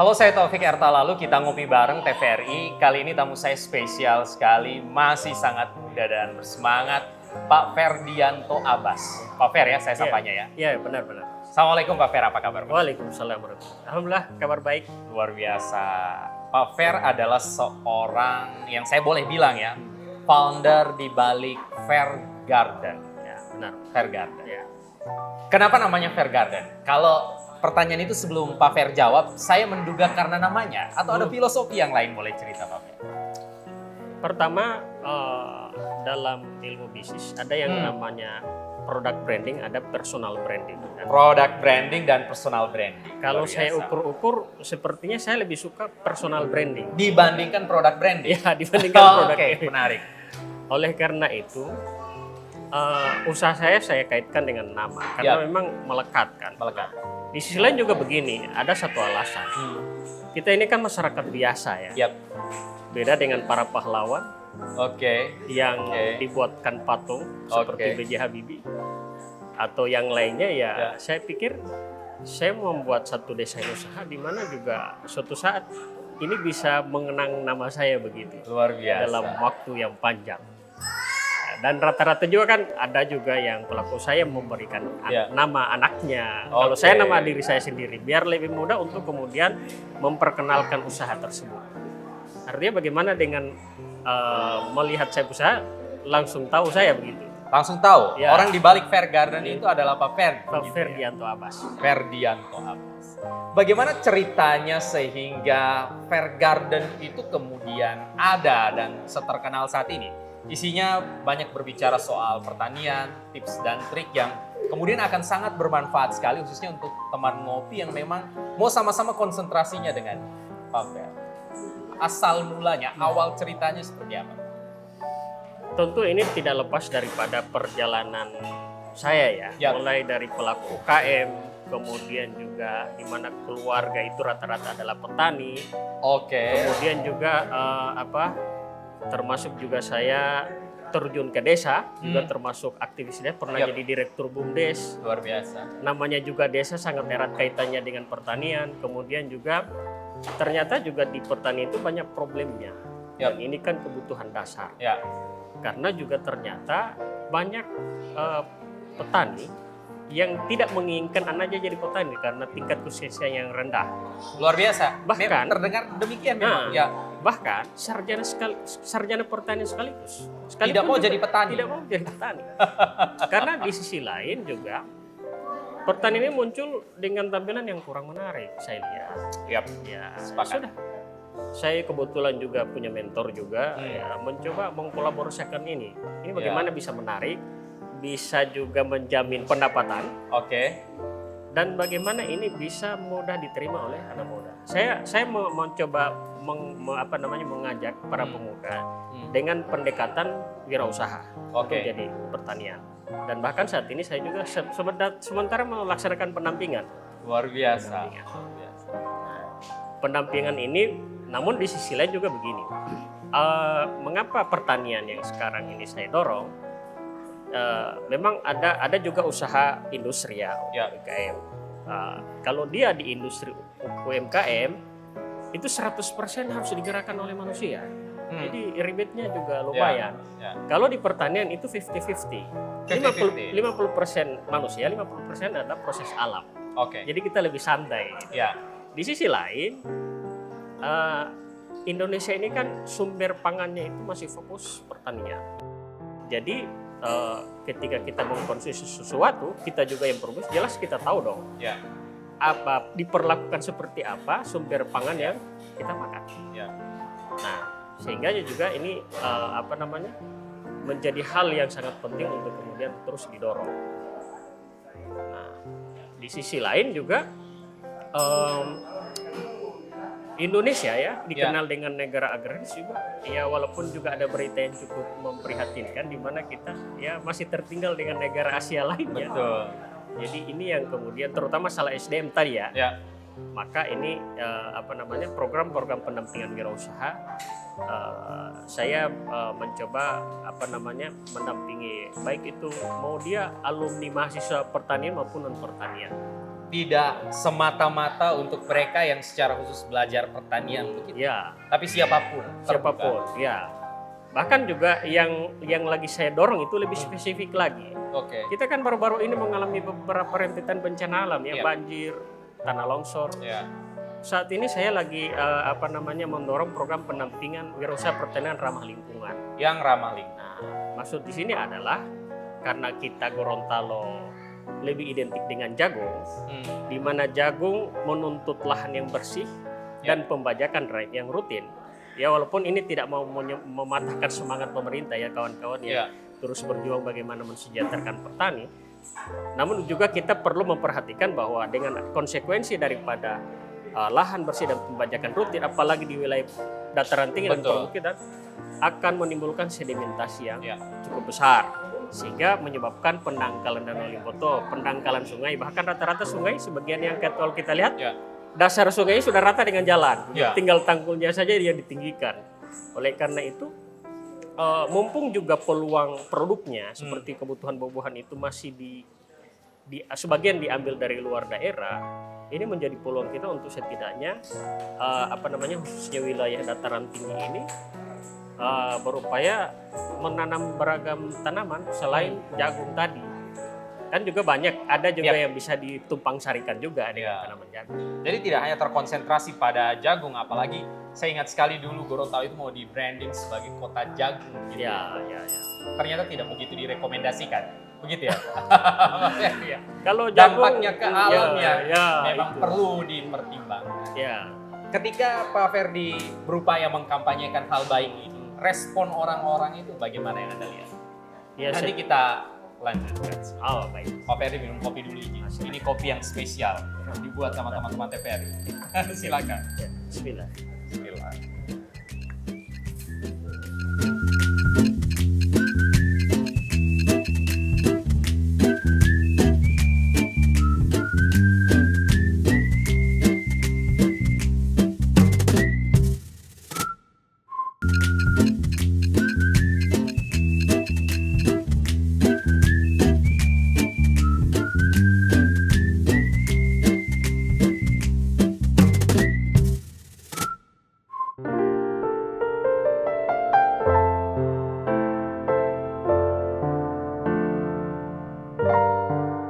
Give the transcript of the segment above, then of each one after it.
Halo, saya Taufik Ertalalu, kita ngopi bareng TVRI. Kali ini tamu saya spesial sekali, masih sangat muda dan bersemangat, Pak Ferdianto Abbas. Pak Fer ya, saya sapanya ya. Iya, benar-benar. Assalamualaikum Pak Fer, apa kabar Pak? Waalaikumsalam warahmatullahi. Alhamdulillah, kabar baik. Luar biasa. Pak Fer adalah seorang yang saya boleh bilang ya, founder di balik Fair Garden. Ya, benar. Fair Garden. Ya. Kenapa namanya Fair Garden? Kalau pertanyaan itu sebelum Pak Fer jawab, saya menduga karena namanya atau ada filosofi yang lain, boleh cerita Pak Fer? Pertama, dalam ilmu bisnis ada yang namanya product branding, ada personal branding. Product branding dan personal branding. Kalau Luar saya biasa. ukur-ukur, sepertinya saya lebih suka personal branding. Dibandingkan product branding? Ya, dibandingkan produk. Oke, menarik. Oleh karena itu, usaha saya kaitkan dengan nama, karena memang melekat kan. Melekat. Di sisi lain juga begini, ada satu alasan. Kita ini kan masyarakat biasa ya. Yap. Beda dengan para pahlawan Oke. yang dibuatkan patung seperti B.J. Habibie atau yang lainnya ya. Saya pikir saya membuat satu desain usaha di mana juga suatu saat ini bisa mengenang nama saya begitu. Luar biasa. Dalam waktu yang panjang. Dan rata-rata juga kan ada juga yang pelaku saya memberikan nama anaknya. Kalau saya nama diri saya sendiri biar lebih mudah untuk kemudian memperkenalkan usaha tersebut. Artinya bagaimana dengan melihat saya usaha langsung tahu saya begitu. Langsung tahu Ya. orang di balik Fair Garden itu adalah Pak Fer. Pak gitu ya? Ferdianto Abbas. Ferdianto Abbas. Bagaimana ceritanya sehingga Fair Garden itu kemudian ada dan seterkenal saat ini? Isinya banyak berbicara soal pertanian, tips dan trik yang kemudian akan sangat bermanfaat sekali khususnya untuk teman ngopi yang memang mau sama-sama konsentrasinya dengan Pak Fer. Asal mulanya, awal ceritanya seperti apa? Tentu ini tidak lepas daripada perjalanan saya ya. Mulai dari pelaku UKM, kemudian juga di mana keluarga itu rata-rata adalah petani. Kemudian juga termasuk juga saya terjun ke desa, juga termasuk aktivisnya, pernah jadi direktur BUMDes. Luar biasa. Namanya juga desa sangat erat kaitannya dengan pertanian. Kemudian juga ternyata juga di pertanian itu banyak problemnya. Dan ini kan kebutuhan dasar. Karena juga ternyata banyak petani yang tidak menginginkan anaknya jadi petani karena tingkat usianya yang rendah. Luar biasa. Bahkan terdengar demikian memang. Bahkan sarjana pertanian sekaligus tidak mau jadi petani. Tidak mau jadi petani. Karena di sisi lain juga pertanian ini muncul dengan tampilan yang kurang menarik, saya lihat. Ya, sudah. Saya kebetulan juga punya mentor juga, mencoba mengkolaborasikan ini. Ini bagaimana bisa menarik, bisa juga menjamin pendapatan. Dan bagaimana ini bisa mudah diterima oleh anak muda. Saya mau mencoba mengajak para pemuda dengan pendekatan wirausaha untuk jadi pertanian. Dan bahkan saat ini saya juga sementara melaksanakan pendampingan. Luar biasa. Pendampingan ini, namun di sisi lain juga begini. Mengapa pertanian yang sekarang ini saya dorong? Memang ada juga usaha industrial UMKM. Kalau dia di industri UMKM itu 100% harus digerakkan oleh manusia. Jadi ribetnya juga lumayan. Kalau di pertanian itu 50-50. 50% manusia, 50% adalah proses alam. Jadi kita lebih santai. Di sisi lain, Indonesia ini kan sumber pangannya itu masih fokus pertanian. Jadi ketika kita mengkonsumsi sesuatu, kita juga yang produksi, jelas kita tahu dong apa diperlakukan seperti apa sumber pangan yang kita makan. Nah, sehingga juga ini menjadi hal yang sangat penting untuk kemudian terus didorong. Nah, di sisi lain juga Indonesia ya dikenal dengan negara agraris juga. Ya walaupun juga ada berita yang cukup memprihatinkan di mana kita ya masih tertinggal dengan negara Asia lainnya. Betul. Jadi ini yang kemudian terutama masalah SDM tadi ya. Maka ini program-program pendampingan wirausaha saya mencoba mendampingi baik itu mau dia alumni mahasiswa pertanian maupun non pertanian. tidak semata-mata untuk mereka yang secara khusus belajar pertanian begitu. Ya, Tapi siapapun, terbuka. siapapun, ya. Bahkan juga yang lagi saya dorong itu lebih spesifik lagi. Oke. Kita kan baru-baru ini mengalami beberapa rentetan bencana alam ya, Iya. banjir, tanah longsor. Ya. Saat ini saya lagi mendorong program pendampingan wirausaha pertanian ramah lingkungan. Yang ramah lingkungan. Nah, maksud di sini adalah karena kita Gorontalo lebih identik dengan jagung, di mana jagung menuntut lahan yang bersih dan pembajakan yang rutin. Ya walaupun ini tidak mau mematahkan semangat pemerintah ya kawan-kawan ya, terus berjuang bagaimana mensejahterakan petani. Namun juga kita perlu memperhatikan bahwa dengan konsekuensi daripada lahan bersih dan pembajakan rutin, apalagi di wilayah dataran tinggi dan perbukitan, akan menimbulkan sedimentasi yang cukup besar, sehingga menyebabkan pendangkalan Danau Limboto, pendangkalan sungai, bahkan rata-rata sungai sebagian yang kalau kita lihat dasar sungai sudah rata dengan jalan, tinggal tanggulnya saja yang ditinggikan. Oleh karena itu, mumpung juga peluang produknya seperti kebutuhan buah-buahan itu masih sebagian diambil dari luar daerah, ini menjadi peluang kita untuk setidaknya khususnya wilayah dataran tinggi ini berupaya menanam beragam tanaman selain jagung tadi. Kan juga banyak, ada juga yang bisa ditumpang sarikan juga dengan tanaman jagung. Jadi tidak hanya terkonsentrasi pada jagung, apalagi saya ingat sekali dulu Gorontalo itu mau di branding sebagai kota jagung. Gitu. Ya. Ternyata tidak begitu direkomendasikan, begitu ya? Kalau jagung, dampaknya ke alamnya memang itu perlu dipertimbangkan. Ya. Ketika Pak Ferdi berupaya mengkampanyekan hal baik ini, respon orang-orang itu bagaimana yang Anda lihat? Ya, Nanti kita lanjutkan. Oh, baik. Pak Ferdi minum kopi dulu ini. Ini kopi yang spesial, dibuat sama teman-teman TPRI. Silakan. Ya, bismillah. Bismillah.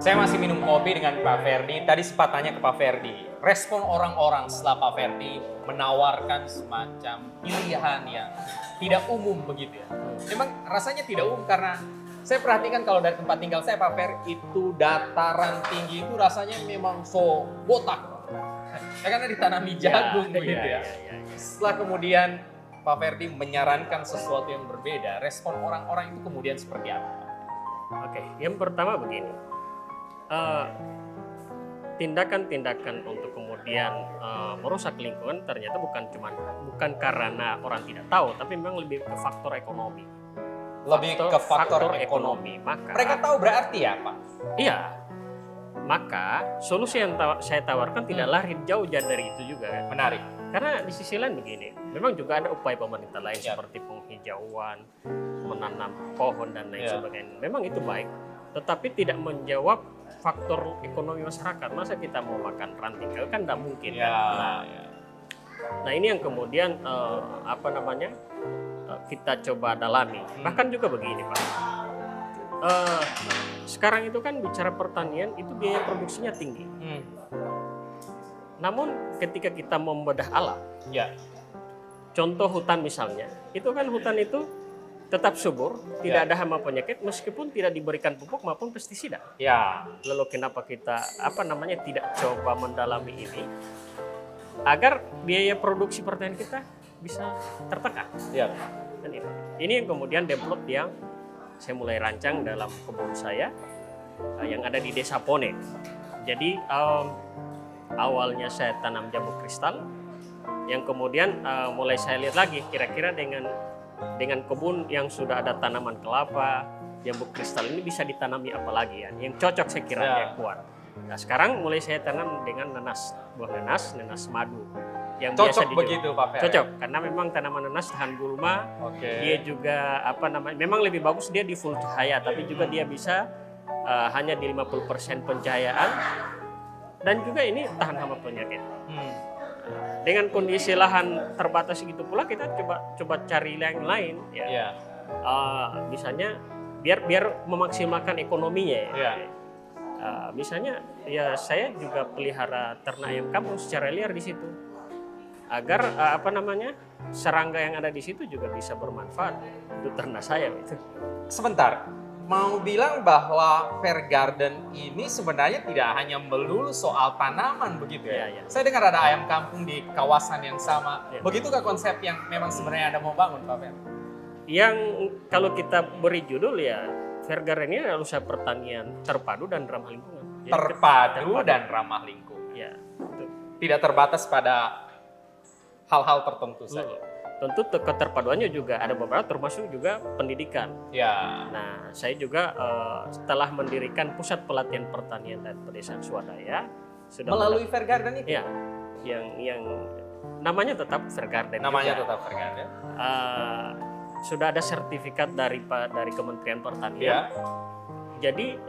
Saya masih minum kopi dengan Pak Ferdi. Tadi sempat tanya ke Pak Ferdi, respon orang-orang setelah Pak Ferdi menawarkan semacam pilihan yang tidak umum begitu ya. Memang rasanya tidak umum karena saya perhatikan kalau dari tempat tinggal saya Pak Ferdi itu dataran tinggi itu rasanya memang so botak. Ya karena ditanami jagung begitu ya. Setelah kemudian Pak Ferdi menyarankan sesuatu yang berbeda, respon orang-orang itu kemudian seperti apa? Oke, yang pertama begini. Tindakan-tindakan untuk kemudian merusak lingkungan ternyata bukan karena orang tidak tahu, tapi memang lebih ke faktor ekonomi. Lebih ke faktor ekonomi. Maka, mereka tahu berarti ya Pak? Iya. Maka solusi yang saya tawarkan tidak lari jauh dari itu juga kan. Menarik. Karena di sisi lain begini, memang juga ada upaya pemerintah lain seperti penghijauan, menanam pohon dan lain sebagainya. Memang itu baik, tetapi tidak menjawab faktor ekonomi masyarakat. Masa kita mau makan ranting kan tidak mungkin kan? Nah ini yang kemudian kita coba dalami. Bahkan juga begini Pak, sekarang itu kan bicara pertanian itu biaya produksinya tinggi. Namun ketika kita membedah alam, contoh hutan misalnya, itu kan hutan itu tetap subur, tidak ada hama penyakit meskipun tidak diberikan pupuk maupun pestisida. Lalu kenapa kita tidak coba mendalami ini agar biaya produksi pertanian kita bisa tertekan? Dan ini yang kemudian develop yang saya mulai rancang dalam kebun saya yang ada di Desa Pone. Jadi awalnya saya tanam jambu kristal, yang kemudian mulai saya lihat lagi kira-kira dengan kebun yang sudah ada tanaman kelapa, jambu kristal ini bisa ditanami apa lagi ya, yang cocok saya kira yang kuat. Nah sekarang mulai saya tanam dengan buah nanas madu. Yang cocok biasa begitu Pak Fer? Cocok, karena memang tanaman nanas tahan gulma, dia juga memang lebih bagus dia di full cahaya, tapi juga dia bisa hanya di 50% pencahayaan dan juga ini tahan hama penyakit. Dengan kondisi lahan terbatas gitu pula kita coba cari yang lain ya. Iya. Misalnya biar memaksimalkan ekonominya ya. Iya. Misalnya ya saya juga pelihara ternak ayam kampung secara liar di situ agar serangga yang ada di situ juga bisa bermanfaat untuk ternak saya gitu. Sebentar, mau bilang bahwa Fair Garden ini sebenarnya tidak hanya melulu soal tanaman begitu ya? Iya. Saya dengar ada ayam kampung di kawasan yang sama. Iya. Begitukah konsep yang memang sebenarnya Anda mau bangun, Pak Fer? Yang kalau kita beri judul ya Fair Garden ini adalah usaha pertanian terpadu dan ramah lingkungan. Jadi Terpadu dan ramah lingkungan. Ya, itu. Tidak terbatas pada hal-hal tertentu saja. Tentu keterpaduannya juga ada beberapa termasuk juga pendidikan. Ya. Nah, saya juga setelah mendirikan pusat pelatihan pertanian dan pedesaan swadaya sudah Melalui Fair Garden itu? ya, yang namanya tetap Fair Garden. Namanya juga. tetap Fair Garden. Sudah ada sertifikat dari Kementerian Pertanian. Ya. Jadi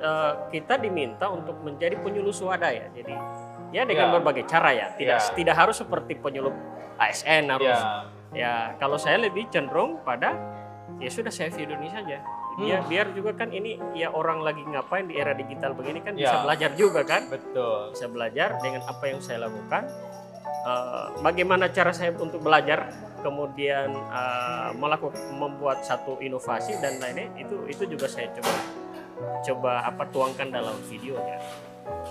kita diminta untuk menjadi penyuluh swadaya. Jadi ya dengan Ya. berbagai cara ya. Tidak harus seperti penyuluh ASN harus. Ya, kalau saya lebih cenderung pada ya sudah saya videoin saja. Biar juga kan ini ya orang lagi ngapain di era digital begini kan bisa belajar juga kan. Betul. Bisa belajar dengan apa yang saya lakukan. Bagaimana cara saya untuk belajar, kemudian membuat satu inovasi dan lainnya itu juga saya coba tuangkan dalam videonya.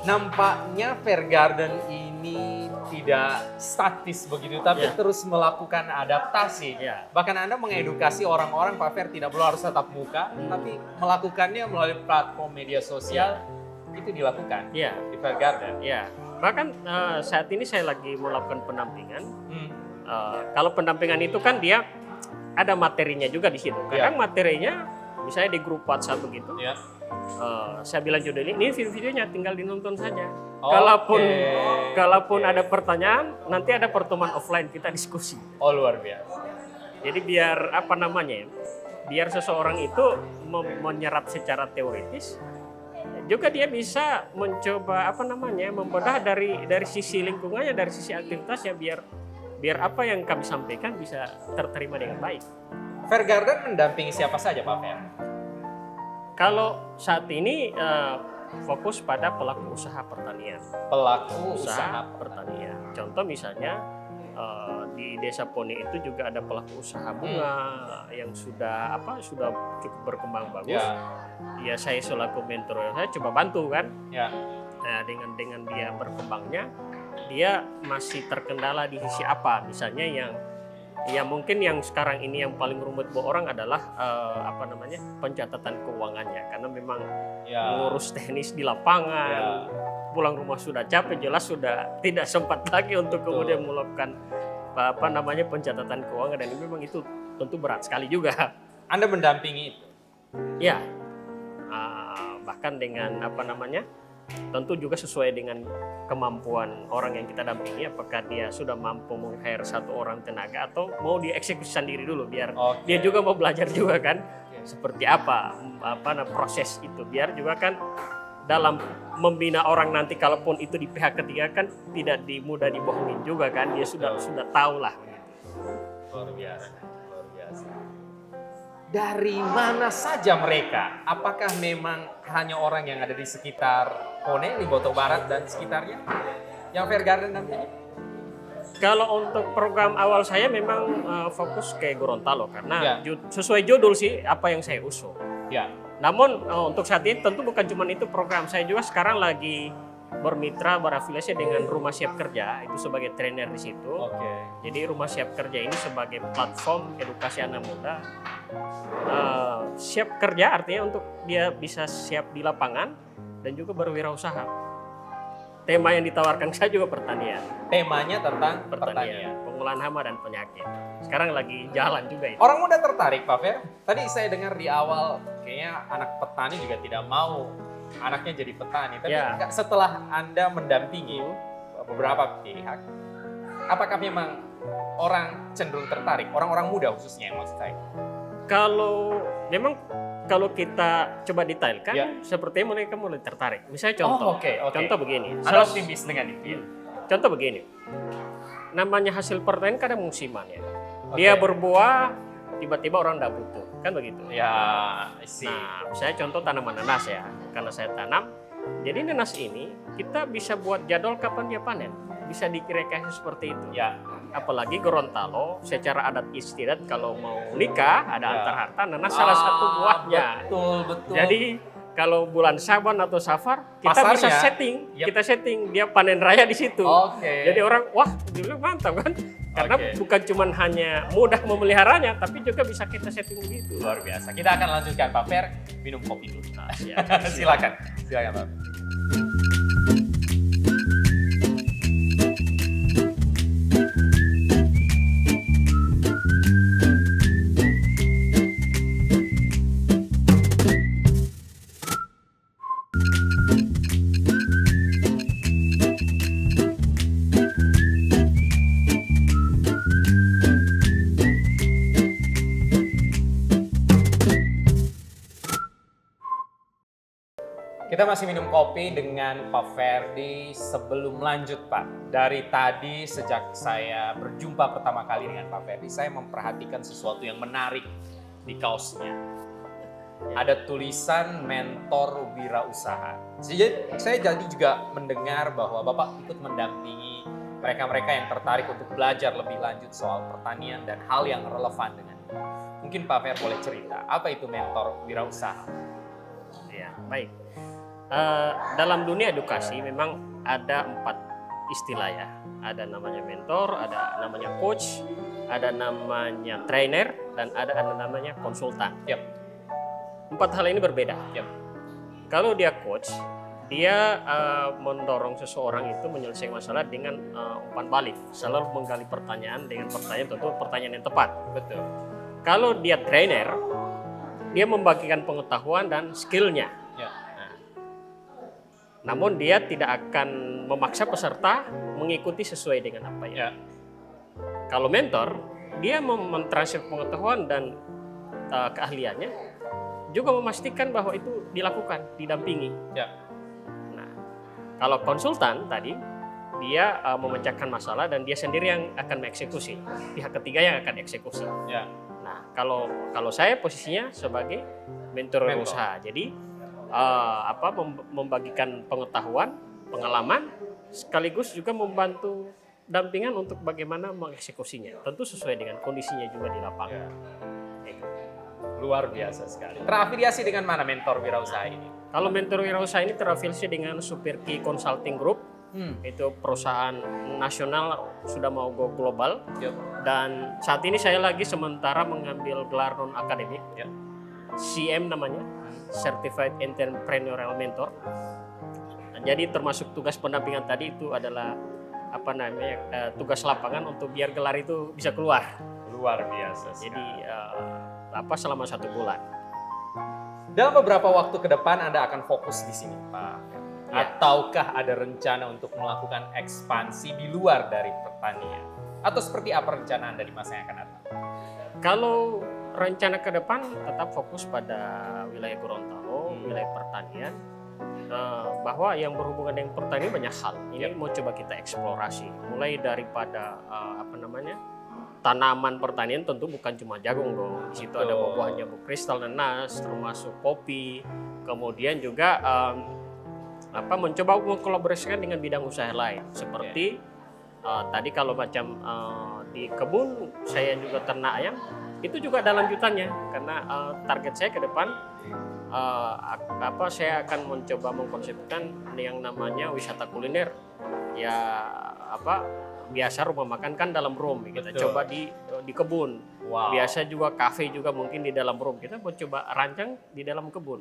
Nampaknya Fair Garden ini tidak statis begitu, tapi terus melakukan adaptasi. Ya. Bahkan Anda mengedukasi orang-orang, Pak Fer, tidak perlu harus tatap muka, tapi melakukannya melalui platform media sosial, itu dilakukan Ya. di Fair Garden. Ya, bahkan saat ini saya lagi melakukan pendampingan. Kalau pendampingan itu kan dia ada materinya juga di situ. Kadang materinya misalnya di grup WhatsApp begitu. Ya. Saya bilang judulnya ini video-videonya tinggal dinonton saja. Oke. Kalaupun ada pertanyaan, nanti ada pertemuan offline kita diskusi. Oh, luar biasa. Jadi biar biar seseorang itu menyerap secara teoritis, juga dia bisa mencoba membedah dari sisi lingkungannya, dari sisi aktivitasnya biar apa yang kami sampaikan bisa terterima dengan baik. Fair Garden mendampingi siapa saja, Pak Fer? Kalau saat ini fokus pada pelaku usaha pertanian. Pelaku usaha pertanian. Contoh misalnya di Desa Poni itu juga ada pelaku usaha bunga yang sudah cukup berkembang bagus. Ya saya selaku mentor saya coba bantu kan. Ya. Nah, dengan dia berkembangnya, dia masih terkendala di sisi apa? Misalnya yang mungkin yang sekarang ini yang paling rumit buat orang adalah pencatatan keuangannya, karena memang ngurus teknis di lapangan, pulang rumah sudah capek, jelas sudah tidak sempat lagi untuk kemudian melakukan pencatatan keuangan, dan memang itu tentu berat sekali juga. Anda mendampingi itu? Ya, bahkan dengan tentu juga sesuai dengan kemampuan orang yang kita dampingi, apakah dia sudah mampu meng-hire satu orang tenaga atau mau dieksekusi sendiri dulu, biar dia juga mau belajar juga kan seperti apa proses itu, biar juga kan dalam membina orang nanti kalaupun itu di pihak ketiga kan tidak mudah dibohongin juga kan, dia sudah tahu lah. Luar biasa. Dari mana saja mereka? Apakah memang hanya orang yang ada di sekitar Pone, Limboto Barat dan sekitarnya yang Fair Garden nantinya? Kalau untuk program awal saya memang fokus ke Gorontalo karena sesuai judul sih apa yang saya usung. Ya. Namun untuk saat ini tentu bukan cuma itu program, saya juga sekarang lagi berafiliasi dengan Rumah Siap Kerja itu sebagai trainer di situ. Jadi Rumah Siap Kerja ini sebagai platform edukasi anak muda. Siap kerja artinya untuk dia bisa siap di lapangan dan juga berwirausaha. Tema yang ditawarkan saya juga pertanian. Temanya tentang pertanian. Pengolahan hama dan penyakit. Sekarang lagi jalan juga itu. Orang muda tertarik, Pak Fer. Tadi saya dengar di awal kayaknya anak petani juga tidak mau anaknya jadi petani. Tapi setelah Anda mendampingi beberapa pihak, apakah memang orang cenderung tertarik? Orang-orang muda khususnya yang maksud saya. Kalau memang kalau kita coba detailkan, Ya. sepertinya mereka mulai tertarik. Misalnya contoh, oke. contoh begini. Ada optimis dengan itu. Contoh begini, namanya hasil pertanian kadang musiman ya. Dia berbuah, tiba-tiba orang tidak butuh, kan begitu. Ya, sih. Nah, saya contoh tanaman nanas ya, karena saya tanam. Jadi nanas ini kita bisa buat jadwal kapan dia panen, bisa dikira-kira seperti itu. Ya. Apalagi Gorontalo, secara adat istiadat kalau mau nikah ada Ya. antar harta, nanas salah satu buahnya. Betul. Jadi kalau bulan Saban atau Safar kita Pasarnya, bisa setting, kita setting dia panen raya di situ. Oke. Jadi orang wah dulu mantap kan? Karena Oke. bukan cuma hanya mudah memeliharanya, tapi juga bisa kita setting begitu. Luar biasa. Kita akan lanjutkan Pak Fer minum kopi dulu. Nah, siap. Silakan Pak. Kita masih minum kopi dengan Pak Ferdi. Sebelum lanjut Pak, dari tadi sejak saya berjumpa pertama kali dengan Pak Ferdi, saya memperhatikan sesuatu yang menarik di kaosnya. Ada tulisan mentor wirausaha. Saya jadi juga mendengar bahwa Bapak ikut mendampingi mereka-mereka yang tertarik untuk belajar lebih lanjut soal pertanian dan hal yang relevan dengan itu. Mungkin Pak Fer boleh cerita, apa itu mentor wirausaha? Ya, baik. Dalam dunia edukasi memang ada 4 istilah ya. Ada namanya mentor, ada namanya coach, ada namanya trainer, dan ada namanya konsultan. Yap. 4 hal ini berbeda. Yap. Kalau dia coach, dia mendorong seseorang itu menyelesaikan masalah dengan umpan balik, selalu menggali pertanyaan dengan pertanyaan, tentu pertanyaan yang tepat. Betul. Kalau dia trainer, dia membagikan pengetahuan dan skillnya. Ya. Namun dia tidak akan memaksa peserta mengikuti sesuai dengan apa ya. Kalau mentor, dia mentransfer pengetahuan dan keahliannya, juga memastikan bahwa itu dilakukan, didampingi. Ya. Nah, kalau konsultan tadi, dia memecahkan masalah dan dia sendiri yang akan mengeksekusi, pihak ketiga yang akan eksekusi. Ya. Nah, kalau saya posisinya sebagai mentor usaha, jadi membagikan pengetahuan, pengalaman, sekaligus juga membantu dampingan untuk bagaimana mengeksekusinya. Tentu sesuai dengan kondisinya juga di lapangan. Luar biasa sekali. Terafiliasi dengan mana mentor wirausaha ini? Kalau mentor wirausaha ini terafiliasi dengan Supirki Consulting Group. Itu perusahaan nasional, sudah mau go global. Dan saat ini saya lagi sementara mengambil gelar non akademik. CM namanya, Certified Entrepreneurial Mentor. Nah, jadi termasuk tugas pendampingan tadi itu adalah tugas lapangan untuk biar gelar itu bisa keluar. Luar biasa. Jadi selama 1 bulan. Dalam beberapa waktu ke depan Anda akan fokus di sini, Pak. Ataukah ada rencana untuk melakukan ekspansi di luar dari pertanian? Atau seperti apa rencana Anda di masa yang akan datang? Kalau rencana ke depan tetap fokus pada wilayah Gorontalo, wilayah pertanian, bahwa yang berhubungan dengan pertanian banyak hal. Ini mau coba kita eksplorasi, mulai daripada tanaman pertanian, tentu bukan cuma jagung dong. Di situ ada buah-buahnya, kristal, nanas, termasuk kopi. Kemudian juga mencoba mengkolaborasikan dengan bidang usaha lain, seperti tadi kalau macam di kebun saya juga ternak ayam. Itu juga ada lanjutannya, karena target saya ke depan saya akan mencoba mengkonsepkan yang namanya wisata kuliner. Ya biasa rumah makan kan dalam room, kita coba di kebun. Biasa juga kafe juga mungkin di dalam room, kita mau coba rancang di dalam kebun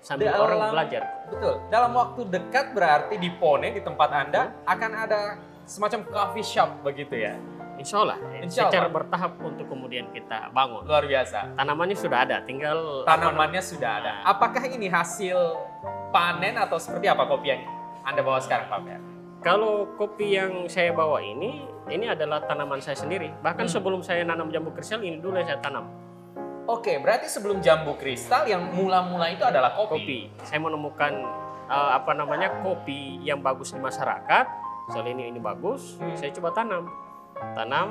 sambil orang belajar. Betul. Dalam waktu dekat berarti di Pone, di tempat Anda akan ada semacam coffee shop begitu ya? Insya Allah. Secara bertahap untuk kemudian kita bangun. Luar biasa. Tanamannya sudah ada, tinggal tanamannya sudah ada. Apakah ini hasil panen atau seperti apa kopi yang Anda bawa sekarang, Pak Fer? Kalau kopi yang saya bawa ini adalah tanaman saya sendiri. Bahkan sebelum saya nanam jambu kristal, ini dulu yang saya tanam. Oke, berarti sebelum Jambu Kristal yang mula-mula itu adalah Kopi. Saya menemukan kopi yang bagus di masyarakat. Soal ini bagus, saya coba tanam,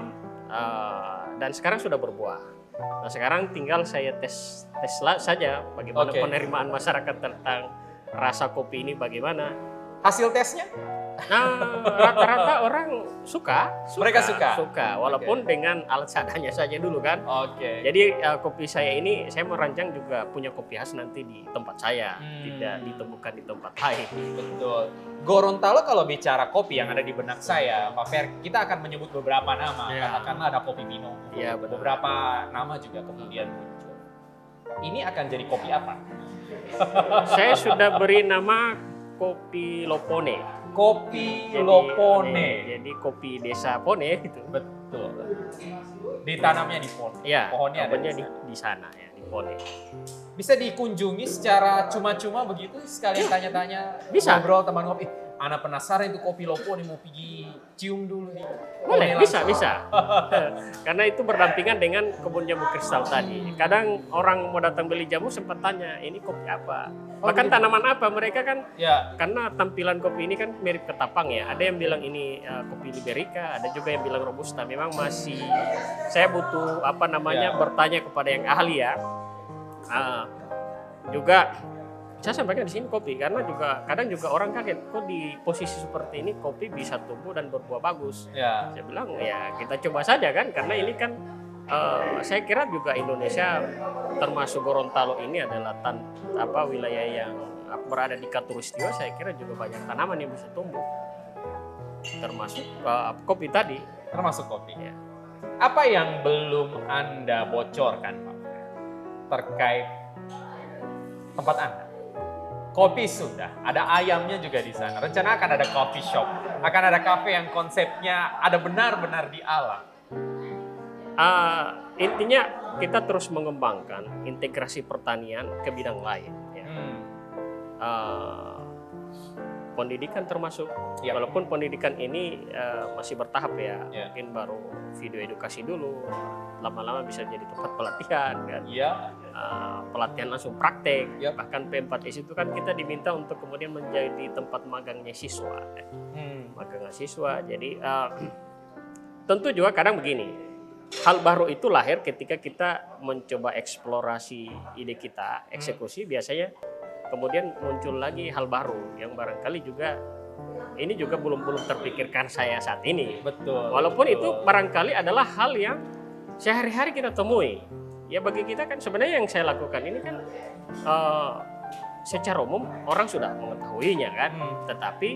dan sekarang sudah berbuah. Nah sekarang tinggal saya tes saja bagaimana penerimaan masyarakat tentang rasa kopi ini bagaimana. Hasil tesnya? Nah rata-rata orang suka. Mereka suka, walaupun dengan alat seadanya saja dulu kan. Jadi kopi saya ini saya merancang juga punya kopi khas nanti di tempat saya, tidak ditemukan di tempat lain. Betul. Gorontalo kalau bicara kopi yang ada di benak saya, Pak Fer, kita akan menyebut beberapa nama. Katakanlah ada kopi Bino. Iya, betul. Beberapa nama juga kemudian muncul. Ini akan jadi kopi apa? Saya sudah beri nama kopi Lopone. Kopi Lopone. Jadi kopi desa Pone itu. Betul. Ditanamnya di Pone. Iya, Pohonnya ada di sana ya, di Pone. Bisa dikunjungi secara cuma-cuma begitu, sekalian tanya-tanya, bisa. Ngobrol teman ngopi. Anak penasaran itu kopi Lopone, mau pergi cium dulu nih. Boleh, bisa. Karena itu berdampingan dengan kebun jambu kristal tadi. Kadang orang mau datang beli jamu sempat tanya, ini kopi apa? Bahkan tanaman apa? Mereka kan, karena tampilan kopi ini kan mirip ketapang ya. Ada yang bilang ini kopi Liberica, ada juga yang bilang Robusta. Memang masih, saya butuh bertanya kepada yang ahli ya. Juga saya sampaikan di sini kopi karena juga kadang juga orang kaget kok di posisi seperti ini kopi bisa tumbuh dan berbuah bagus. Saya bilang ya kita coba saja kan karena ini kan saya kira juga Indonesia termasuk Gorontalo ini adalah wilayah yang berada di Katulistiwa. Saya kira juga banyak tanaman yang bisa tumbuh termasuk kopi tadi. Termasuk kopi. Ya. Apa yang belum Anda bocorkan Pak terkait tempat Anda? Kopi sudah, ada ayamnya juga di sana. Rencana akan ada coffee shop, akan ada kafe yang konsepnya ada benar-benar di alam. Intinya kita terus mengembangkan integrasi pertanian ke bidang lain. Ya. Pendidikan termasuk, walaupun pendidikan ini masih bertahap ya, mungkin baru video edukasi dulu, lama-lama bisa jadi tempat pelatihan kan. Pelatihan langsung praktek, bahkan P4S itu kan kita diminta untuk kemudian menjadi tempat magangnya siswa, magangnya siswa. Jadi tentu juga kadang begini, hal baru itu lahir ketika kita mencoba eksplorasi ide kita, eksekusi biasanya. Kemudian muncul lagi hal baru yang barangkali juga ini juga belum terpikirkan saya saat ini. Betul. Walaupun itu barangkali adalah hal yang sehari-hari kita temui. Ya bagi kita kan sebenarnya yang saya lakukan ini kan secara umum orang sudah mengetahuinya kan. Tetapi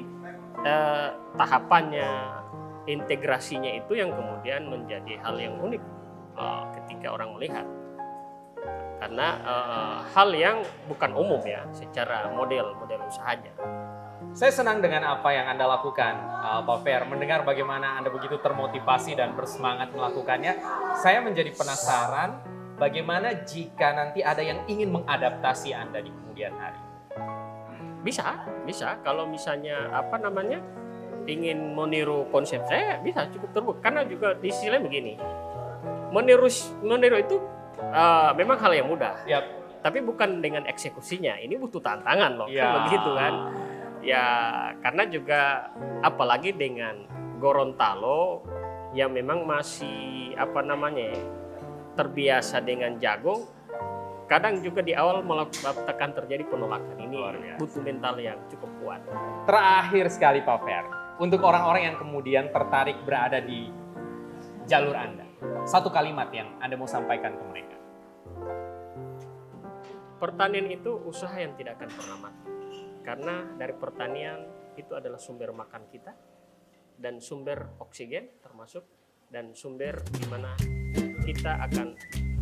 tahapannya, integrasinya itu yang kemudian menjadi hal yang unik ketika orang melihat. Karena hal yang bukan umum ya secara model usahanya. Saya senang dengan apa yang Anda lakukan, Pak Fer. Mendengar bagaimana Anda begitu termotivasi dan bersemangat melakukannya, saya menjadi penasaran bagaimana jika nanti ada yang ingin mengadaptasi Anda di kemudian hari. Bisa. Kalau misalnya ingin meniru konsep saya bisa cukup terbuka. Karena juga di sisi lain begini, meniru itu memang hal yang mudah, tapi bukan dengan eksekusinya. Ini butuh tantangan loh, kan begitu kan? Ya karena juga apalagi dengan Gorontalo yang memang masih terbiasa dengan jagung, kadang juga di awal akan terjadi penolakan. Ini butuh mental yang cukup kuat. Terakhir sekali Pak Fer, untuk orang-orang yang kemudian tertarik berada di jalur Anda, satu kalimat yang Anda mau sampaikan ke mereka. Pertanian itu usaha yang tidak akan pernah mati. Karena dari pertanian itu adalah sumber makan kita dan sumber oksigen termasuk, dan sumber di mana kita akan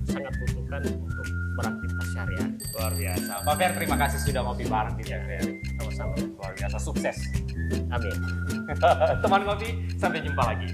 sangat butuhkan untuk beraktivitas sehari-hari. Luar biasa. Pak Fer, terima kasih sudah ngopi bareng di TVRI. Sama-sama. Luar biasa, sukses. Amin. Teman ngopi, sampai jumpa lagi.